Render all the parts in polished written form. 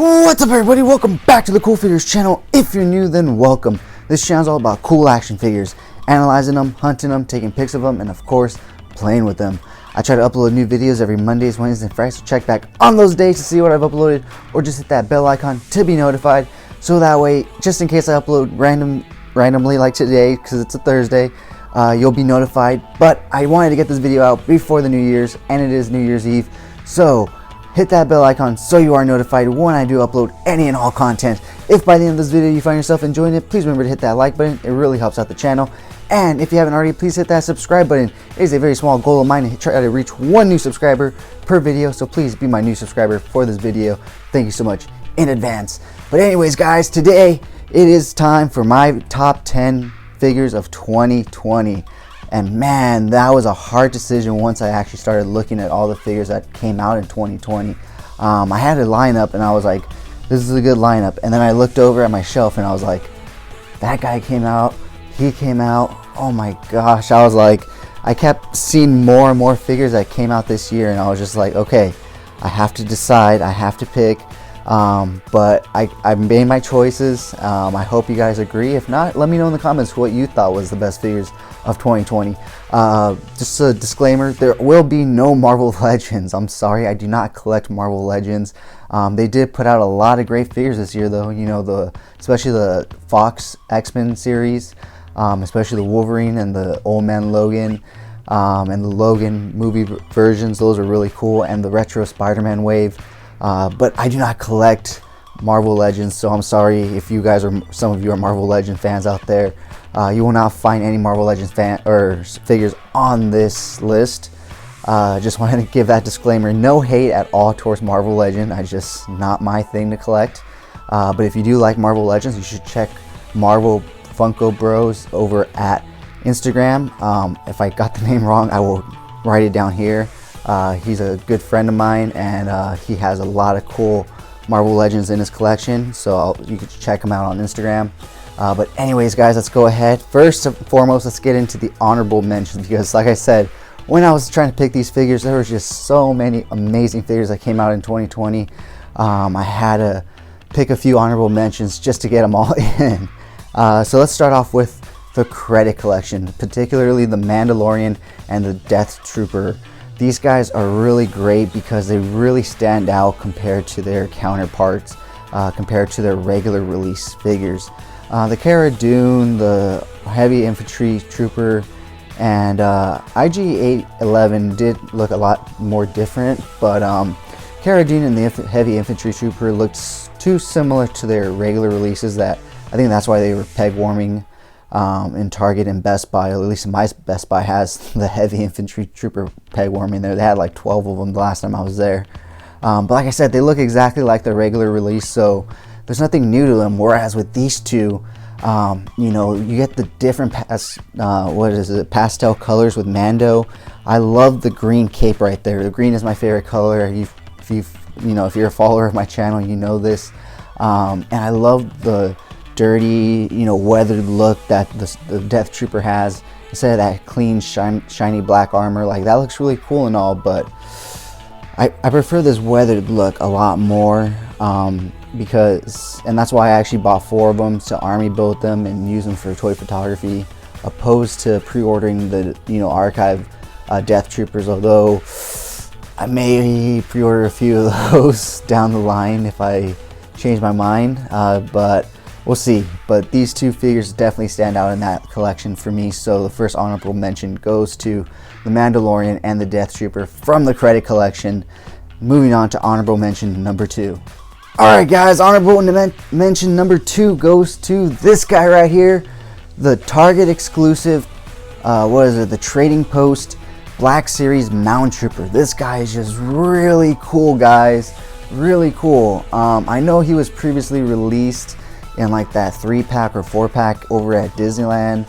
What's up, everybody? Welcome back to the Cool Figures channel. If you're new, then welcome. This channel is all about cool action figures, analyzing them, hunting them, taking pics of them, and of course, playing with them. I try to upload new videos every Mondays, Wednesdays, and Fridays, so check back on those days to see what I've uploaded, or just hit that bell icon to be notified, so that way, just in case I upload randomly like today, because it's a Thursday, you'll be notified. But I wanted to get this video out before the New Year's, and it is New Year's Eve, so hit that bell icon so you are notified when I do upload any and all content. If by the end of this video you find yourself enjoying it, please remember to hit that like button. It really helps out the channel. And if you haven't already, please hit that subscribe button. It is a very small goal of mine to try to reach 1 new subscriber per video, so please be my new subscriber for this video. Thank you so much in advance. But anyways, guys, today it is time for my top 10 figures of 2020. And man, that was a hard decision once I actually started looking at all the figures that came out in 2020. I had a lineup and I was like, this is a good lineup. And then I looked over at my shelf and I was like, that guy came out, he came out. Oh my gosh, I was like, I kept seeing more and more figures that came out this year, and I was just like, okay, I have to decide, I have to pick. But I made my choices. I hope you guys agree. If not, let me know in the comments what you thought was the best figures of 2020. Just a disclaimer, there will be no Marvel Legends. I'm sorry, I do not collect Marvel Legends. They did put out a lot of great figures this year though, you know, especially the Fox X-Men series, especially the Wolverine and the Old Man Logan, and the Logan movie versions. Those are really cool, and the retro Spider-Man wave. But I do not collect Marvel Legends, so I'm sorry if you guys some of you are Marvel Legend fans out there. You will not find any Marvel Legends figures on this list. Just wanted to give that disclaimer. No hate at all towards Marvel Legend. I just not my thing to collect. But if you do like Marvel Legends, you should check Marvel Funko Bros over at Instagram. If I got the name wrong, I will write it down here. He's a good friend of mine, and he has a lot of cool Marvel Legends in his collection, so you can check him out on Instagram. But anyways, guys, let's go ahead. First and foremost, let's get into the honorable mentions, because like I said, when I was trying to pick these figures, there was just so many amazing figures that came out in 2020. I had to pick a few honorable mentions just to get them all in. So let's start off with the credit collection, particularly the Mandalorian and the Death Trooper. These guys are really great because they really stand out compared to their counterparts, compared to their regular release figures. The Cara Dune, the Heavy Infantry Trooper, and IG-811 did look a lot more different, but Cara Dune and the Heavy Infantry Trooper looked too similar to their regular releases that I think that's why they were peg warming in Target and Best Buy. At least my Best Buy has the Heavy Infantry Trooper peg warming there. They had like 12 of them the last time I was there. But like I said, they look exactly like the regular release, so there's nothing new to them. Whereas with these two, you know, you get the different pastel colors with Mando. I love the green cape right there. The green is my favorite color. If you're a follower of my channel, you know this. And I love the dirty, you know, weathered look that the Death Trooper has instead of that clean shiny black armor. Like, that looks really cool and all, but I prefer this weathered look a lot more, because, and that's why I actually bought 4 of them to army build them and use them for toy photography, opposed to pre-ordering the, you know, archive Death Troopers, although I may pre-order a few of those down the line if I change my mind, but we'll see. But these two figures definitely stand out in that collection for me, so the first honorable mention goes to the Mandalorian and the Death Trooper from the credit collection. Moving on to honorable mention number 2. Alright guys, honorable mention number 2 goes to this guy right here, the Target exclusive, the Trading Post Black Series Mound Trooper. This guy is just really cool, guys. Really cool. I know he was previously released in like that 3-pack or 4-pack over at Disneyland,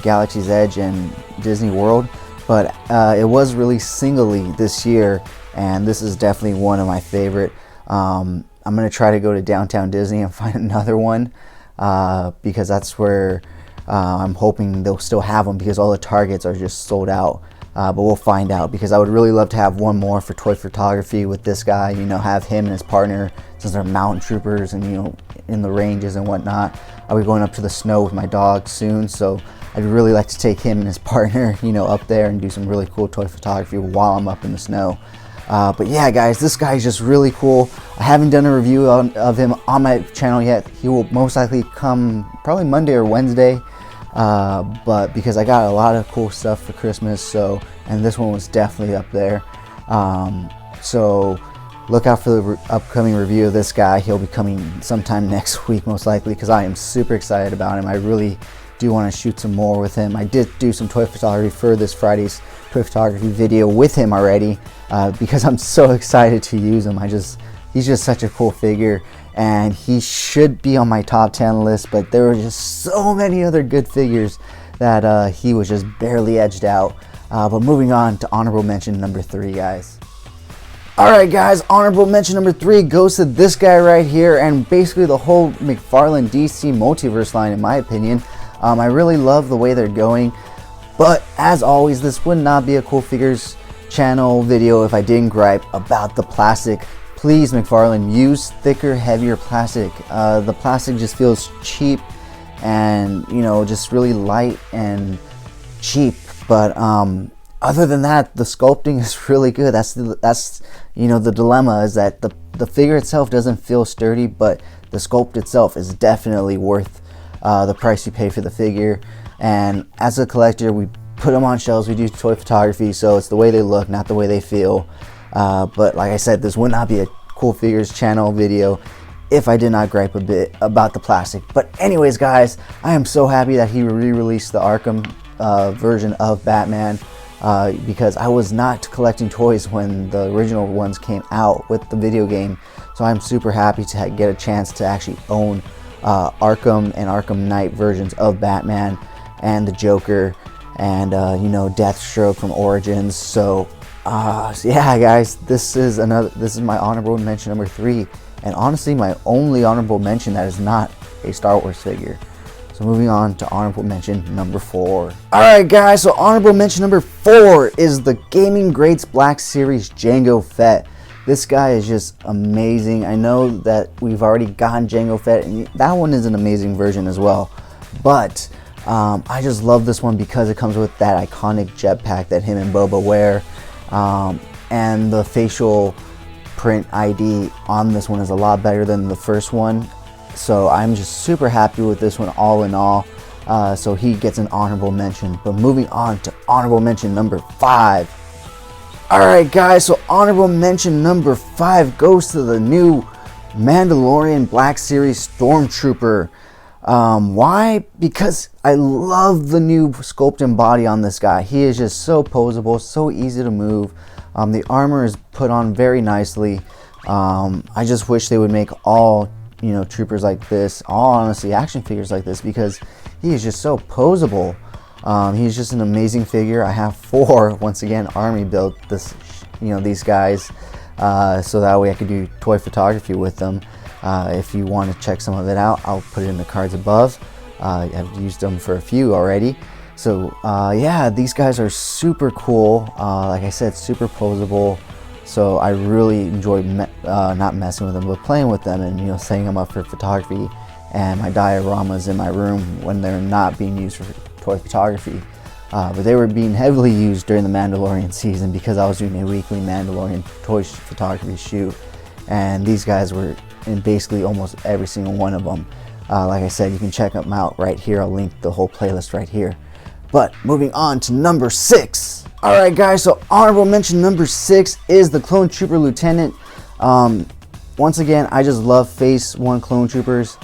Galaxy's Edge, and Disney World, but it was released singly this year, and this is definitely one of my favorite. I'm gonna try to go to Downtown Disney and find another one, because that's where I'm hoping they'll still have them, because all the Targets are just sold out. but we'll find out, because I would really love to have one more for toy photography with this guy, you know, have him and his partner, since they're mountain troopers and, you know, in the ranges and whatnot. I'll be going up to the snow with my dog soon, so I'd really like to take him and his partner, you know, up there and do some really cool toy photography while I'm up in the snow. But yeah, guys, this guy is just really cool. I haven't done a review of him on my channel yet. He will most likely come probably Monday or Wednesday, but because I got a lot of cool stuff for Christmas, so, and this one was definitely up there. So look out for the upcoming review of this guy. He'll be coming sometime next week most likely, because I am super excited about him. I really do want to shoot some more with him. I did do some toy photography for this Friday's toy photography video with him already, because I'm so excited to use him. He's just such a cool figure, and he should be on my top 10 list, but there were just so many other good figures that he was just barely edged out. But moving on to honorable mention number 3, guys. Alright guys, honorable mention number 3 goes to this guy right here, and basically the whole McFarlane DC multiverse line, in my opinion. I really love the way they're going, but as always, this would not be a Cool Figures channel video if I didn't gripe about the plastic. Please, McFarlane, use thicker, heavier plastic. The plastic just feels cheap and, you know, just really light and cheap, but other than that, the sculpting is really good. That's you know, the dilemma is that the figure itself doesn't feel sturdy, but the sculpt itself is definitely worth the price you pay for the figure. And as a collector, we put them on shelves. We do toy photography, so it's the way they look, not the way they feel. But like I said, this would not be a Cool Figures channel video if I did not gripe a bit about the plastic. But anyways, guys, I am so happy that he re-released the Arkham version of Batman, because I was not collecting toys when the original ones came out with the video game. So I'm super happy to get a chance to actually own Arkham and Arkham Knight versions of Batman and the Joker, and you know, Deathstroke from Origins. So yeah, guys, this is my honorable mention number 3, and honestly my only honorable mention that is not a Star Wars figure. So moving on to honorable mention number 4. Alright guys, so honorable mention number 4 is the Gaming Greats Black Series Jango Fett. This guy is just amazing. I know that we've already gotten Jango Fett, and that one is an amazing version as well. But I just love this one because it comes with that iconic jetpack that him and Boba wear. And the facial print ID on this one is a lot better than the first one. So I'm just super happy with this one all in all. So he gets an honorable mention. But moving on to honorable mention number 5. Alright guys, so honorable mention number 5 goes to the new Mandalorian Black Series Stormtrooper. Why? Because I love the new sculpt and body on this guy. He is just so poseable, so easy to move. The armor is put on very nicely. I just wish they would make all, you know, troopers like this, all honestly action figures like this, because he is just so poseable. He's just an amazing figure. I have 4, once again, army built this, you know, these guys, so that way I could do toy photography with them. If you want to check some of it out, I'll put it in the cards above. I've used them for a few already. So yeah, these guys are super cool. Like I said, super poseable. So I really enjoy not messing with them, but playing with them and, you know, setting them up for photography. And my dioramas in my room when they're not being used for toy photography. But they were being heavily used during the Mandalorian season because I was doing a weekly Mandalorian toy photography shoot. And these guys were in basically almost every single one of them. Like I said, you can check them out right here. I'll link the whole playlist right here. But moving on to number 6. Alright guys, so honorable mention number 6 is the Clone Trooper Lieutenant. Once again, I just love Phase 1 Clone Troopers.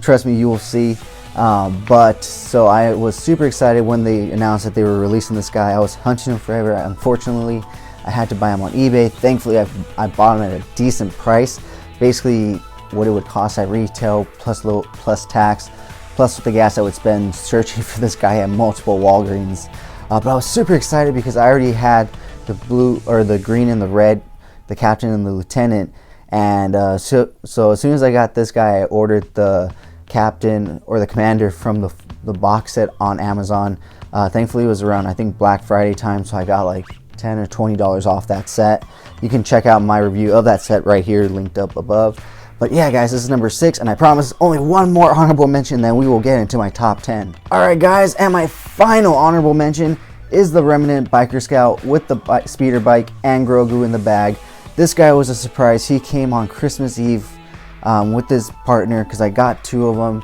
Trust me, you will see. But so I was super excited when they announced that they were releasing this guy. I was hunting him forever. Unfortunately, I had to buy him on eBay. Thankfully, I bought him at a decent price. Basically, what it would cost at retail plus tax, plus the gas I would spend searching for this guy at multiple Walgreens. But I was super excited because I already had the blue or the green and the red, the captain and the lieutenant. And so as soon as I got this guy, I ordered the captain or the commander from the the box set on Amazon. Thankfully it was around, I think, Black Friday time, so I got like $10 or $20 off that set. You can check out my review of that set right here, linked up above. But yeah, guys, this is number 6, and I promise only one more honorable mention, then we will get into my top 10. Alright guys, and my final honorable mention is the Remnant Biker Scout with the speeder bike and Grogu in the bag. This guy was a surprise. He came on Christmas Eve with his partner, because I got 2 of them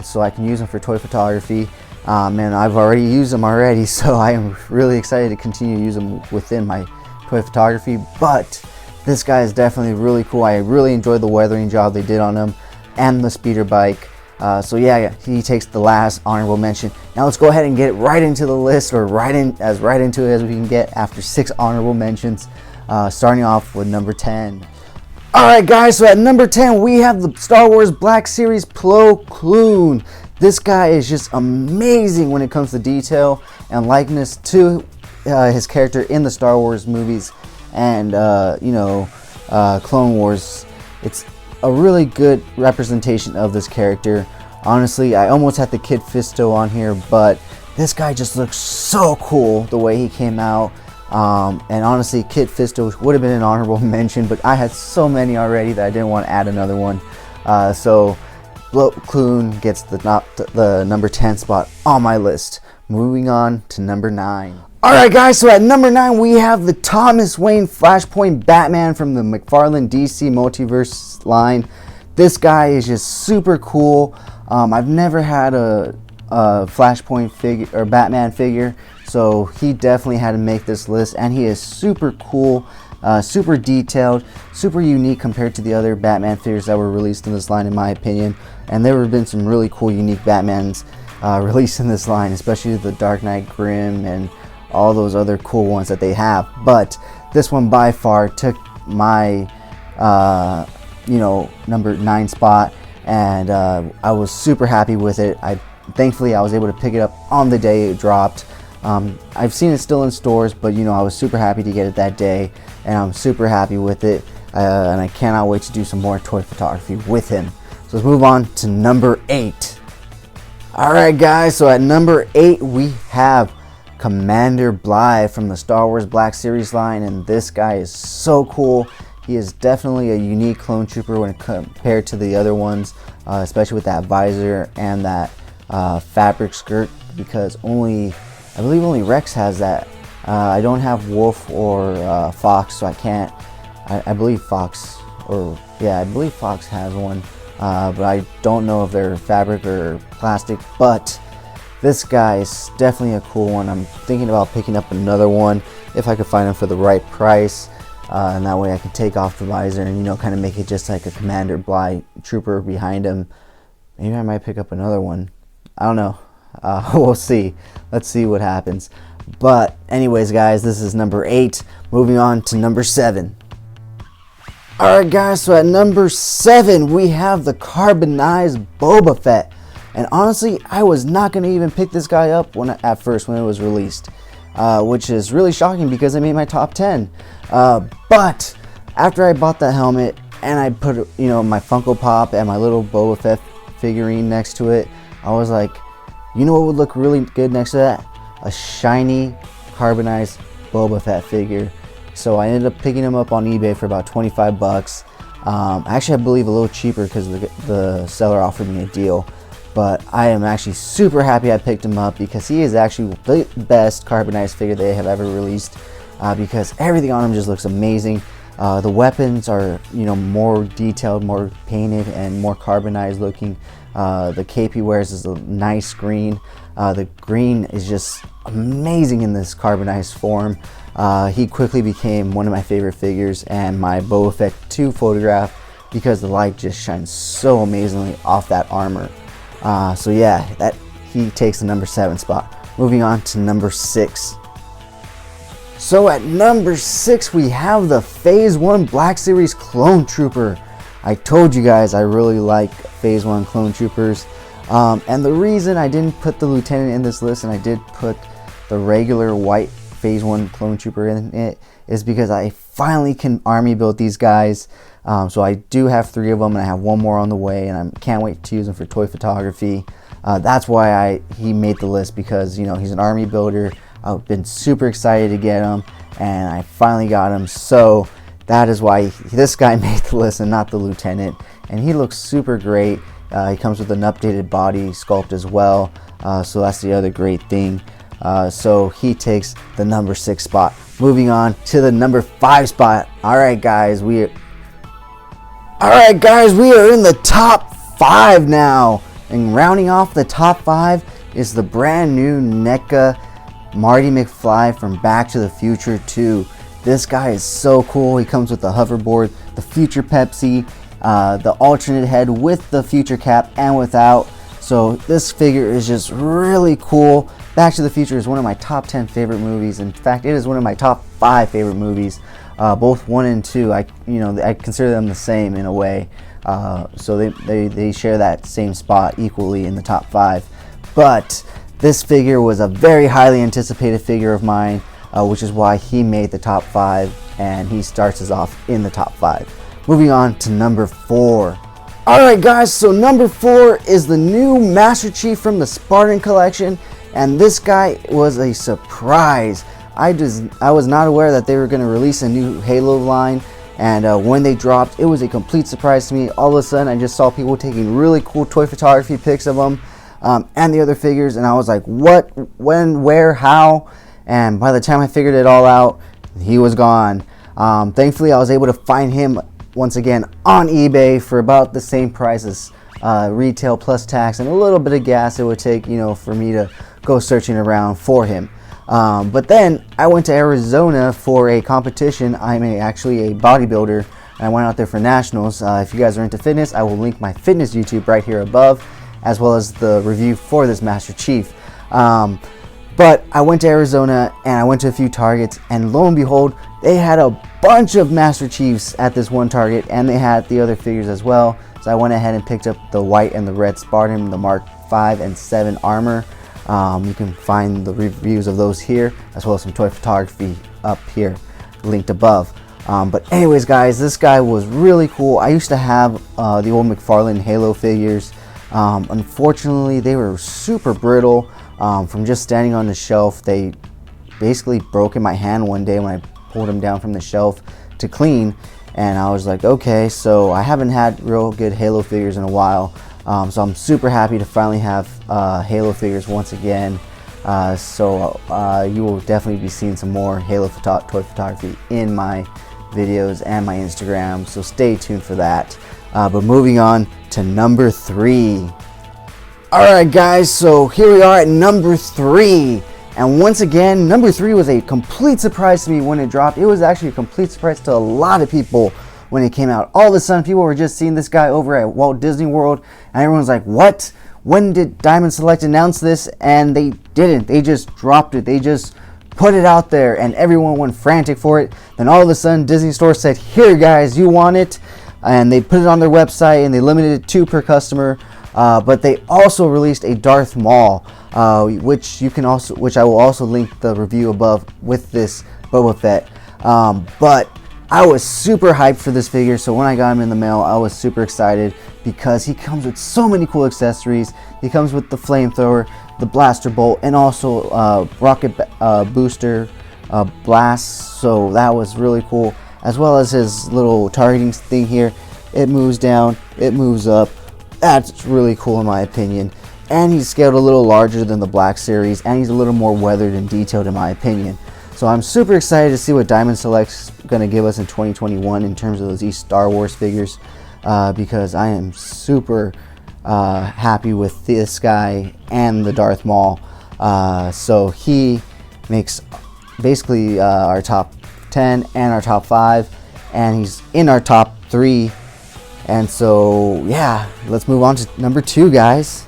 so I can use them for toy photography. And I've already used them already, so I am really excited to continue to use them within my toy photography. But this guy is definitely really cool. I really enjoyed the weathering job they did on him and the speeder bike. So yeah, he takes the last honorable mention. Now let's go ahead and get right into the list, or right into it as we can get after 6 honorable mentions. Starting off with number 10. Alright guys, so at number 10 we have the Star Wars Black Series Plo Koon. This guy is just amazing when it comes to detail and likeness to his character in the Star Wars movies and Clone Wars. It's a really good representation of this character. Honestly, I almost had the Kid Fisto on here, but this guy just looks so cool the way he came out. And honestly, Kid Fisto would have been an honorable mention, but I had so many already that I didn't want to add another one. So Plo Koon gets the number 10 spot on my list. Moving on to number 9. Alright guys, so at number 9 we have the Thomas Wayne Flashpoint Batman from the McFarlane DC Multiverse line. This guy is just super cool. I've never had a Flashpoint figure or Batman figure, so he definitely had to make this list, and he is super cool, super detailed, super unique compared to the other Batman figures that were released in this line, in my opinion. And there have been some really cool unique Batmans released in this line, especially the Dark Knight Grim and all those other cool ones that they have. But this one by far took my number 9 spot, and I was super happy with it. Thankfully I was able to pick it up on the day it dropped. I've seen it still in stores, but I was super happy to get it that day, and I'm super happy with it, and I cannot wait to do some more toy photography with him. So let's move on to number 8. Alright guys, so at number 8 we have Commander Blythe from the Star Wars Black Series line, and this guy is so cool. He is definitely a unique clone trooper when compared to the other ones, especially with that visor and that fabric skirt, because I believe only Rex has that. I don't have Wolf or Fox, so I can't. I believe Fox has one, but I don't know if they're fabric or plastic. But this guy is definitely a cool one. I'm thinking about picking up another one if I could find him for the right price, and that way I can take off the visor and kind of make it just like a Commander Blythe trooper behind him. Maybe I might pick up another one. I don't know. We'll see. Let's see what happens. But anyways guys, this is number 8. Moving on to number 7. Alright guys, so at number 7 we have the carbonized Boba Fett. And honestly, I was not going to even pick this guy up at first when it was released, which is really shocking because I made my top 10. But after I bought that helmet and I put my Funko Pop and my little Boba Fett figurine next to it, I was like, what would look really good next to that? A shiny carbonized Boba Fett figure. So I ended up picking him up on eBay for about 25 bucks. Actually, I believe a little cheaper because the seller offered me a deal. But I am actually super happy I picked him up, because he is actually the best carbonized figure they have ever released, because everything on him just looks amazing. The weapons are more detailed, more painted, and more carbonized looking. The cape he wears is a nice green. The green is just amazing in this carbonized form. He quickly became one of my favorite figures and my Boba Fett 2 photograph, because the light just shines so amazingly off that armor. So yeah, he takes the number 7 spot. Moving on to number 6. So at number 6 we have the Phase 1 Black Series Clone Trooper. I told you guys I really like Phase 1 Clone Troopers. And the reason I didn't put the Lieutenant in this list and I did put the regular white Phase 1 Clone Trooper in it is because I finally can army build these guys. So I do have 3 of them, and I have 1 more on the way, and I can't wait to use them for toy photography. That's why he made the list, because you know he's an army builder. I've been super excited to get him, and I finally got him. So that is why this guy made the list and not the lieutenant. And he looks super great. He comes with an updated body sculpt as well. So that's the other great thing. So he takes the number 6 spot. Moving on to the number 5 spot. Alright guys, we are in the top 5 now. And rounding off the top 5 is the brand new NECA Marty McFly from Back to the Future 2. This guy is so cool. He comes with the hoverboard, the Future Pepsi, the alternate head with the future cap and without. So this figure is just really cool. Back to the Future is one of my top 10 favorite movies. In fact, it is one of my top 5 favorite movies. Both 1 and 2, I consider them the same in a way. So they share that same spot equally in the top 5. But this figure was a very highly anticipated figure of mine, which is why he made the top 5, and he starts us off in the top 5. Moving on to number 4. Alright guys, so number 4 is the new Master Chief from the Spartan collection, and this guy was a surprise. I was not aware that they were going to release a new Halo line, and when they dropped, it was a complete surprise to me. All of a sudden, I just saw people taking really cool toy photography pics of them and the other figures, and I was like, what, when, where, how? And by the time I figured it all out, he was gone. Thankfully, I was able to find him once again on eBay for about the same price as retail plus tax and a little bit of gas it would take, for me to go searching around for him. But then I went to Arizona for a competition. I'm actually a bodybuilder, and I went out there for nationals. If you guys are into fitness, I will link my fitness YouTube right here above, as well as the review for this Master Chief. But I went to Arizona and I went to a few Targets, and lo and behold, they had a bunch of Master Chiefs at this one Target, and they had the other figures as well. So I went ahead and picked up the white and the red Spartan, the Mark 5 and 7 armor. You can find the reviews of those here, as well as some toy photography up here, linked above. But anyways guys, this guy was really cool. I used to have the old McFarlane Halo figures. Unfortunately, they were super brittle. From just standing on the shelf, they basically broke in my hand one day when I pulled them down from the shelf to clean, and I was like, okay, so I haven't had real good Halo figures in a while. So I'm super happy to finally have Halo figures once again. So you will definitely be seeing some more Halo toy photography in my videos and my Instagram, so stay tuned for that. But moving on to number 3. Alright guys, so here we are at number 3, and once again, number 3 was a complete surprise to me when it dropped. It was actually a complete surprise to a lot of people when it came out. All of a sudden, people were just seeing this guy over at Walt Disney World, and everyone's like, what? When did Diamond Select announce this? And they didn't. They just dropped it. They just put it out there, and everyone went frantic for it. Then all of a sudden, Disney Store said, here guys, you want it? And they put it on their website, and they limited it 2 per customer. But they also released a Darth Maul, which I will also link the review above with this Boba Fett. But I was super hyped for this figure, so when I got him in the mail, I was super excited because he comes with so many cool accessories. He comes with the flamethrower, the blaster bolt, and also rocket booster blast. So that was really cool, as well as his little targeting thing here. It moves down, it moves up. That's really cool in my opinion. And he's scaled a little larger than the Black Series, and he's a little more weathered and detailed in my opinion. So I'm super excited to see what Diamond Select's going to give us in 2021 in terms of these Star Wars figures, because I am super happy with this guy and the Darth Maul. So he makes basically our top 10 and our top 5, and he's in our top 3. And so, yeah, let's move on to number 2, guys.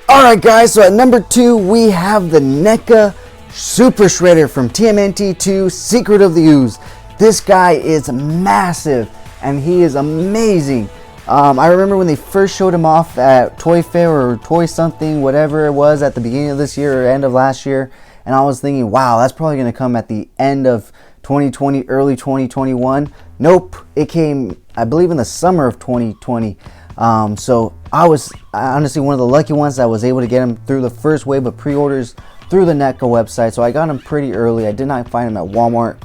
Alright, guys, so at number 2, we have the NECA Super Shredder from TMNT 2 Secret of the Ooze. This guy is massive, and he is amazing. I remember when they first showed him off at Toy Fair or Toy something, whatever it was, at the beginning of this year or end of last year, and I was thinking, wow, that's probably going to come at the end of 2020, early 2021. Nope, it came, I believe, in the summer of 2020. So I was honestly one of the lucky ones that was able to get him through the first wave of pre-orders through the NECA website. So I got him pretty early. I did not find him at Walmart.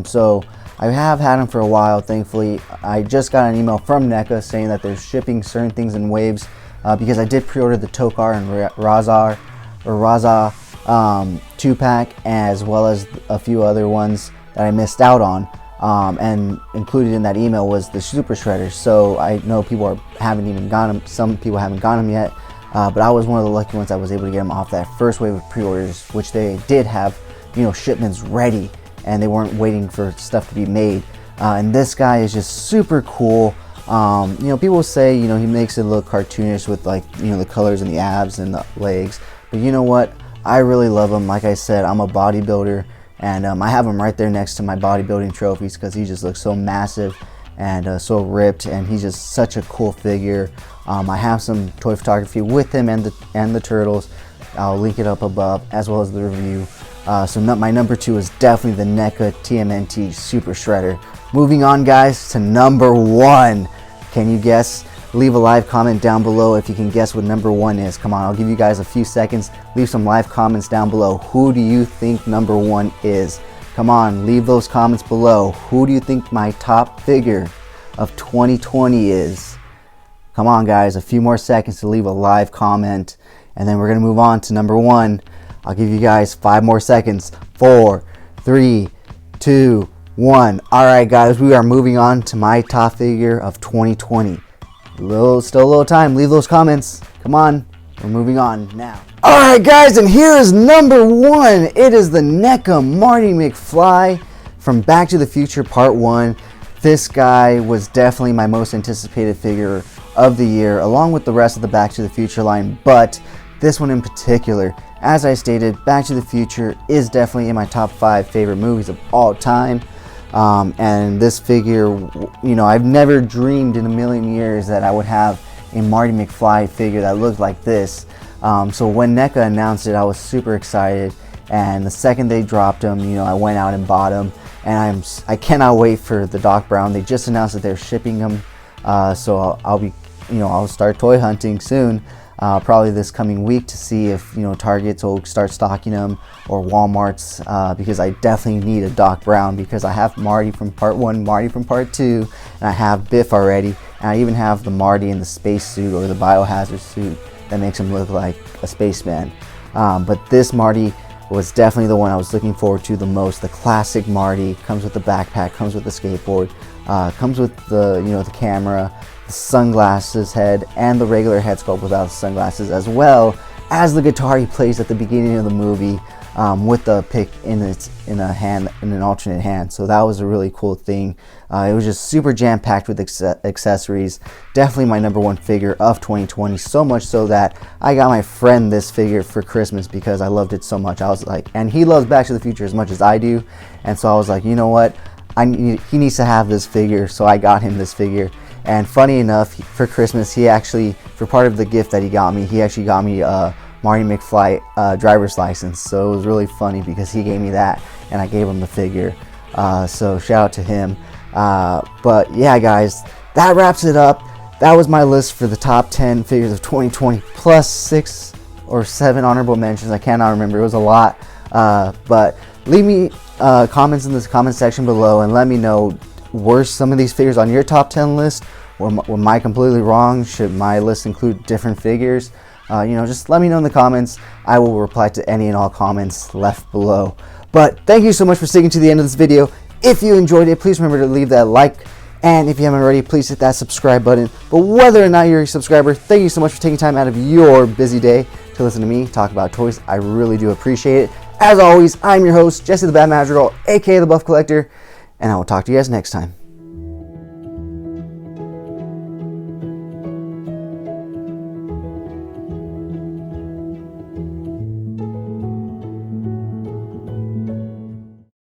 So I have had him for a while, thankfully. I just got an email from NECA saying that they're shipping certain things in waves because I did pre-order the Tokar and Raza 2-pack, as well as a few other ones that I missed out on. And included in that email was the Super Shredder. So I know people haven't even gotten them. Some people haven't gotten them yet, but I was one of the lucky ones that was able to get them off that first wave of pre-orders, which they did have, shipments ready, and they weren't waiting for stuff to be made. And this guy is just super cool. People say, he makes it look cartoonish with the colors and the abs and the legs. But you know what? I really love him. Like I said, I'm a bodybuilder, and I have him right there next to my bodybuilding trophies because he just looks so massive and so ripped, and he's just such a cool figure. I have some toy photography with him and the turtles. I'll link it up above, as well as the review. So my number 2 is definitely the NECA TMNT Super Shredder. Moving on, guys, to number 1. Can you guess? Leave a live comment down below if you can guess what number 1 is. Come on, I'll give you guys a few seconds. Leave some live comments down below. Who do you think number 1 is? Come on, leave those comments below. Who do you think my top figure of 2020 is? Come on, guys, a few more seconds to leave a live comment, and then we're going to move on to number 1. I'll give you guys 5 more seconds. 4, 3, 2, 1. Alright, guys, we are moving on to my top figure of 2020. Still a little time. Leave those comments. Come on. We're moving on now. Alright, guys, and here is number 1. It is the NECA Marty McFly from Back to the Future Part 1. This guy was definitely my most anticipated figure of the year, along with the rest of the Back to the Future line, but this one in particular. As I stated, Back to the Future is definitely in my top 5 favorite movies of all time. And this figure, I've never dreamed in a million years that I would have a Marty McFly figure that looked like this. So when NECA announced it, I was super excited, and the second they dropped him, I went out and bought him, and I cannot wait for the Doc Brown. They just announced that they're shipping him, so I'll start toy hunting soon. Probably this coming week to see if Targets will start stocking them, or Walmart's, because I definitely need a Doc Brown, because I have Marty from Part 1, Marty from Part 2, and I have Biff already, and I even have the Marty in the space suit, or the biohazard suit that makes him look like a spaceman. But this Marty was definitely the one I was looking forward to the most. The classic Marty comes with the backpack, comes with the skateboard, comes with the the camera, the sunglasses head, and the regular head sculpt without the sunglasses, as well as the guitar he plays at the beginning of the movie, with the pick in a hand, in an alternate hand. So that was a really cool thing. It was just super jam-packed with accessories. Definitely my number 1 figure of 2020, so much so that I got my friend this figure for Christmas because I loved it so much. I was like, and he loves Back to the Future as much as I do, and so I was like, you know what, he needs to have this figure, so I got him this figure. And funny enough, for Christmas, for part of the gift that he actually got me a Marty McFly driver's license. So it was really funny because he gave me that, and I gave him the figure. So shout out to him. But yeah, guys, that wraps it up. That was my list for the top 10 figures of 2020, plus 6 or 7 honorable mentions. I cannot remember. It was a lot. But leave me comments in the comment section below, and let me know, were some of these figures on your top 10 list? Am I completely wrong? Should my list include different figures? Just let me know in the comments. I will reply to any and all comments left below. But thank you so much for sticking to the end of this video. If you enjoyed it, please remember to leave that like, and if you haven't already, please hit that subscribe button. But whether or not you're a subscriber, thank you so much for taking time out of your busy day to listen to me talk about toys. I really do appreciate it. As always, I'm your host, Jesse the Bad Madrigal, aka the Buff Collector, and I will talk to you guys next time.